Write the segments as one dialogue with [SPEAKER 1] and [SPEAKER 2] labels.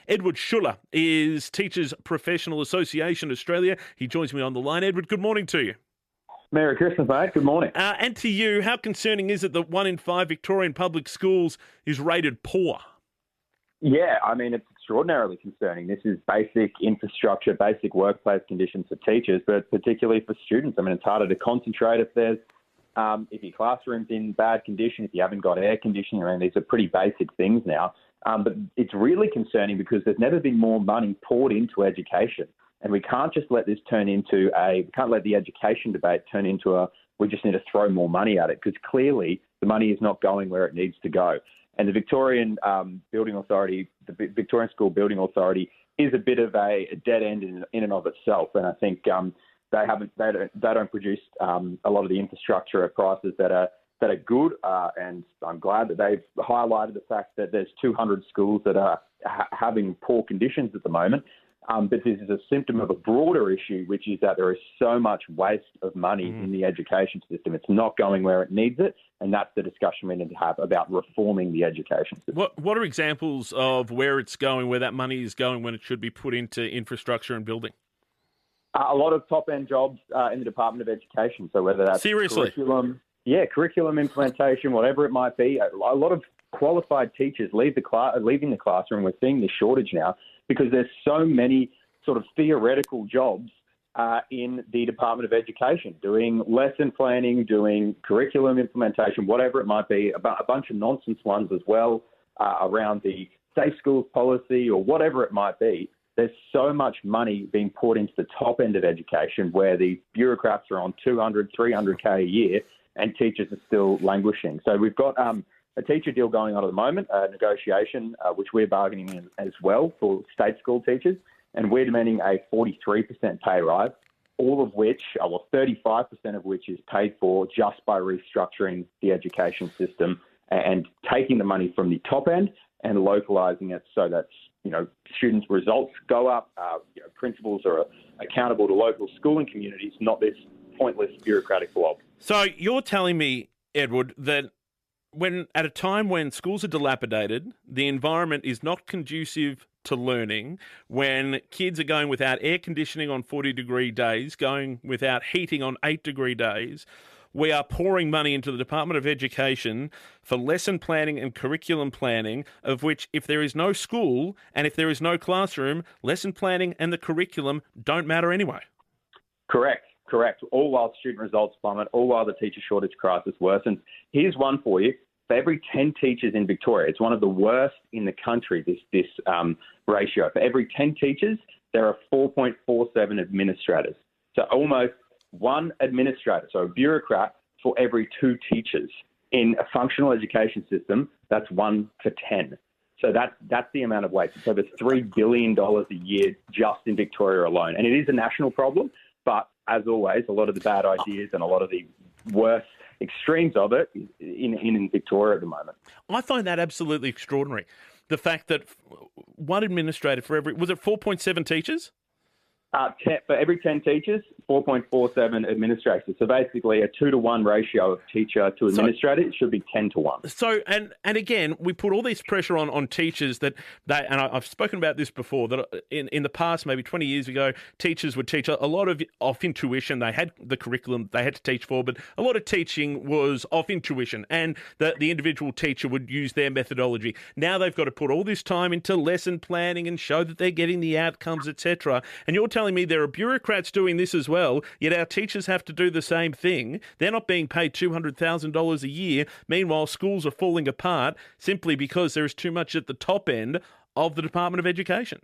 [SPEAKER 1] Edward Schuller is Teachers Professional Association Australia. He joins me on the line. Edward, good morning to you.
[SPEAKER 2] Merry Christmas, mate. Good morning.
[SPEAKER 1] And to you, how concerning is it that 1 in 5 Victorian public schools is rated poor?
[SPEAKER 2] Yeah, I mean, it's extraordinarily concerning. This is basic infrastructure, basic workplace conditions for teachers, but particularly for students. I mean, it's harder to concentrate if your classroom's in bad condition, if you haven't got air conditioning. I mean, these are pretty basic things now. But it's really concerning because there's never been more money poured into education. And we can't just let this we can't let the education debate turn into we just need to throw more money at it, because clearly the money is not going where it needs to go. And the Victorian Building Authority, the Victorian School Building Authority, is a bit of a dead end in and of itself. And I think they don't produce a lot of the infrastructure at prices that are good. And I'm glad that they've highlighted the fact that there's 200 schools that are having poor conditions at the moment. But this is a symptom of a broader issue, which is that there is so much waste of money in the education system. It's not going where it needs it, and that's the discussion we need to have about reforming the education system.
[SPEAKER 1] What are examples of where it's going, where that money is going when it should be put into infrastructure and building?
[SPEAKER 2] A lot of top-end jobs in the Department of Education, so whether that's curriculum implementation, whatever it might be. A lot of qualified teachers leaving the classroom. We're seeing this shortage now because there's so many sort of theoretical jobs in the Department of Education, doing lesson planning, doing curriculum implementation, whatever it might be, a bunch of nonsense ones as well around the safe schools policy or whatever it might be. There's so much money being poured into the top end of education where the bureaucrats are on 200, 300K a year and teachers are still languishing. So we've got a teacher deal going on at the moment, a negotiation, which we're bargaining in as well for state school teachers, and we're demanding a 43% pay rise, all of which, 35% of which is paid for just by restructuring the education system and taking the money from the top end and localising it so that students' results go up. Principals are accountable to local schooling communities, not this pointless bureaucratic blob.
[SPEAKER 1] So you're telling me, Edward, that at a time when schools are dilapidated, the environment is not conducive to learning, when kids are going without air conditioning on 40-degree days, going without heating on 8-degree days, we are pouring money into the Department of Education for lesson planning and curriculum planning, of which if there is no school and if there is no classroom, lesson planning and the curriculum don't matter anyway.
[SPEAKER 2] Correct. All while student results plummet, all while the teacher shortage crisis worsens. Here's one for you. For every 10 teachers in Victoria, it's one of the worst in the country, this ratio. For every 10 teachers, there are 4.47 administrators. So almost one administrator, so a bureaucrat, for every 2 teachers. In a functional education system, that's 1 for 10. So that's the amount of waste. It's over $3 billion a year just in Victoria alone. And it is a national problem, but as always, a lot of the bad ideas and a lot of the worst extremes of it is in Victoria at the moment. I
[SPEAKER 1] find that absolutely extraordinary. The fact that one administrator for was it 4.7 teachers?
[SPEAKER 2] For every 10 teachers, 4.47 administrators. So basically a 2-to-1 ratio of teacher to administrator. It should be 10-to-1.
[SPEAKER 1] So, and again, we put all this pressure on teachers and I've spoken about this before, that in the past, maybe 20 years ago, teachers would teach a lot of off intuition. They had the curriculum they had to teach for, but a lot of teaching was off intuition, and the individual teacher would use their methodology. Now they've got to put all this time into lesson planning and show that they're getting the outcomes, etc. And you're telling me there are bureaucrats doing this as well, yet our teachers have to do the same thing. They're not being paid $200,000 a year. Meanwhile, schools are falling apart simply because there is too much at the top end of the Department of Education.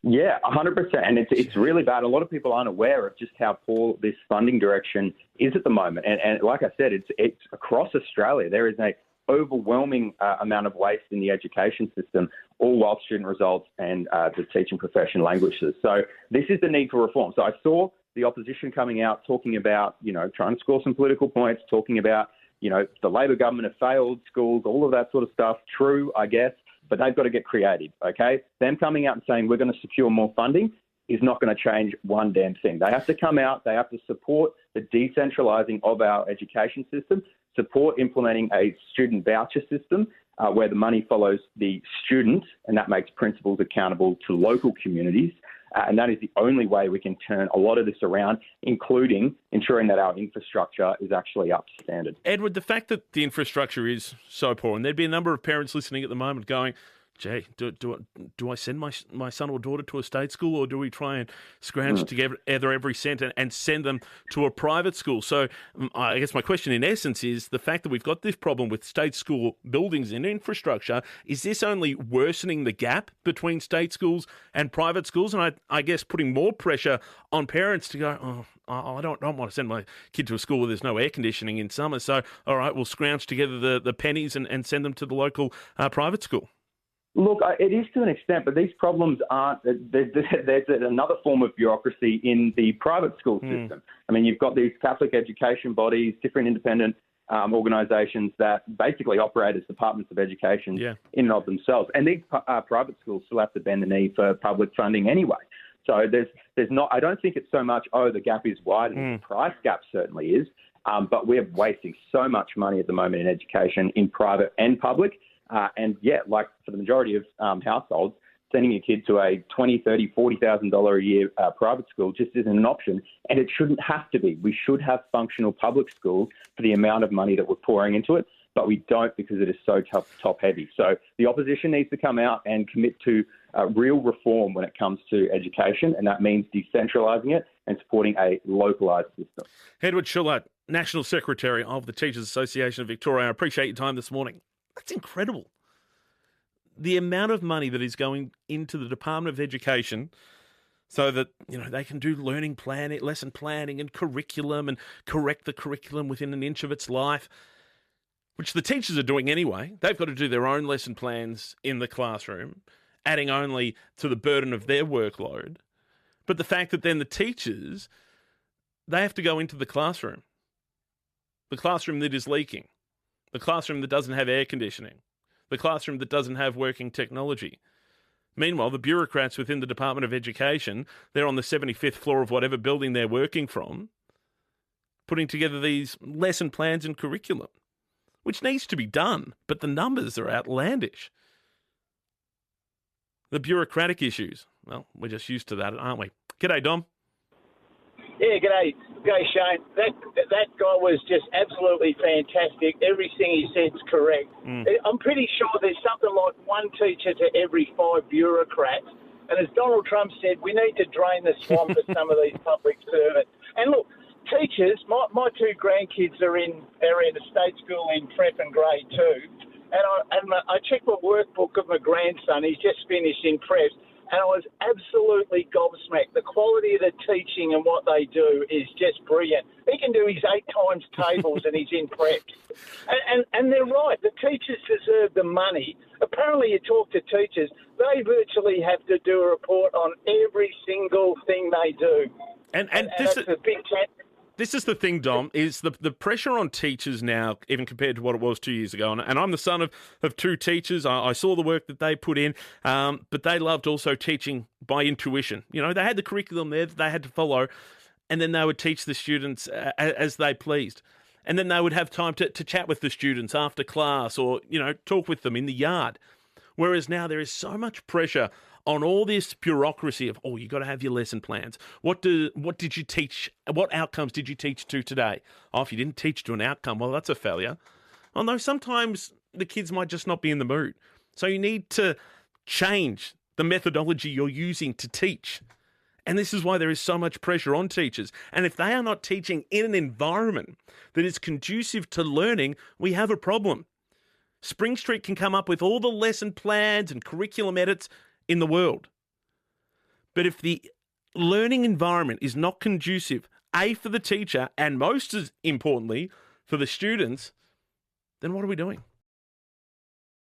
[SPEAKER 2] Yeah, 100%. And it's really bad. A lot of people aren't aware of just how poor this funding direction is at the moment. And like I said, it's across Australia. There is an overwhelming amount of waste in the education system, all while student results and the teaching profession languishes. So this is the need for reform. So I saw the opposition coming out talking about, trying to score some political points, talking about, the Labor government have failed schools, all of that sort of stuff. True, I guess, but they've got to get creative, okay? Them coming out and saying we're going to secure more funding is not going to change one damn thing. They have to come out, they have to support the decentralising of our education system. support implementing a student voucher system where the money follows the student, and that makes principals accountable to local communities. And that is the only way we can turn a lot of this around, including ensuring that our infrastructure is actually up to standard.
[SPEAKER 1] Edward, the fact that the infrastructure is so poor, and there'd be a number of parents listening at the moment going, gee, do I send my son or daughter to a state school, or do we try and scrounge together every cent and send them to a private school? So I guess my question in essence is the fact that we've got this problem with state school buildings and infrastructure, is this only worsening the gap between state schools and private schools? And I guess putting more pressure on parents to go, I don't want to send my kid to a school where there's no air conditioning in summer. So, all right, we'll scrounge together the pennies and send them to the local private school.
[SPEAKER 2] Look, it is to an extent, but these problems aren't. There's another form of bureaucracy in the private school system. I mean, you've got these Catholic education bodies, different independent organisations that basically operate as departments of education in and of themselves. And these private schools still have to bend the knee for public funding anyway. So there's not. I don't think it's so much, the gap is wide, and the price gap certainly is. But we're wasting so much money at the moment in education, in private and public. Like for the majority of households, sending your kid to a $20,000, $30,000, $40,000 a year private school just isn't an option, and it shouldn't have to be. We should have functional public schools for the amount of money that we're pouring into it, but we don't because it is so top-heavy. So the opposition needs to come out and commit to real reform when it comes to education, and that means decentralising it and supporting a localised system.
[SPEAKER 1] Edward Schuller, National Secretary of the Teachers Association of Victoria, I appreciate your time this morning. That's incredible. The amount of money that is going into the Department of Education so that, they can do learning planning, lesson planning and curriculum and correct the curriculum within an inch of its life, which the teachers are doing anyway. They've got to do their own lesson plans in the classroom, adding only to the burden of their workload. But the fact that then the teachers, they have to go into the classroom that is leaking, the classroom that doesn't have air conditioning, the classroom that doesn't have working technology. Meanwhile, the bureaucrats within the Department of Education, they're on the 75th floor of whatever building they're working from, putting together these lesson plans and curriculum, which needs to be done, but the numbers are outlandish. The bureaucratic issues, well, we're just used to that, aren't we? G'day, Dom.
[SPEAKER 3] Yeah, g'day, Shane. That guy was just absolutely fantastic. Everything he said's correct. I'm pretty sure there's something like one teacher to every 5 bureaucrats. And as Donald Trump said, we need to drain the swamp of some of these public servants. And look, teachers, my 2 grandkids are in a state school in prep and grade 2. And I checked my workbook of my grandson. He's just finished in prep. And I was absolutely gobsmacked. The quality of the teaching and what they do is just brilliant. He can do his 8 times tables and he's in prep. And they're right. The teachers deserve the money. Apparently, you talk to teachers, they virtually have to do a report on every single thing they do.
[SPEAKER 1] And this is a big chance. This is the thing, Dom, is the pressure on teachers now, even compared to what it was 2 years ago. And I'm the son of 2 teachers. I saw the work that they put in, but they loved also teaching by intuition. They had the curriculum there that they had to follow, and then they would teach the students as they pleased. And then they would have time to chat with the students after class or, talk with them in the yard. Whereas now there is so much pressure on all this bureaucracy of, you got to have your lesson plans. What did you teach? What outcomes did you teach to today? If you didn't teach to an outcome, well, that's a failure. No, sometimes the kids might just not be in the mood. So you need to change the methodology you're using to teach. And this is why there is so much pressure on teachers. And if they are not teaching in an environment that is conducive to learning, we have a problem. Spring Street can come up with all the lesson plans and curriculum edits in the world. But if the learning environment is not conducive, for the teacher and most as importantly for the students, then what are we doing?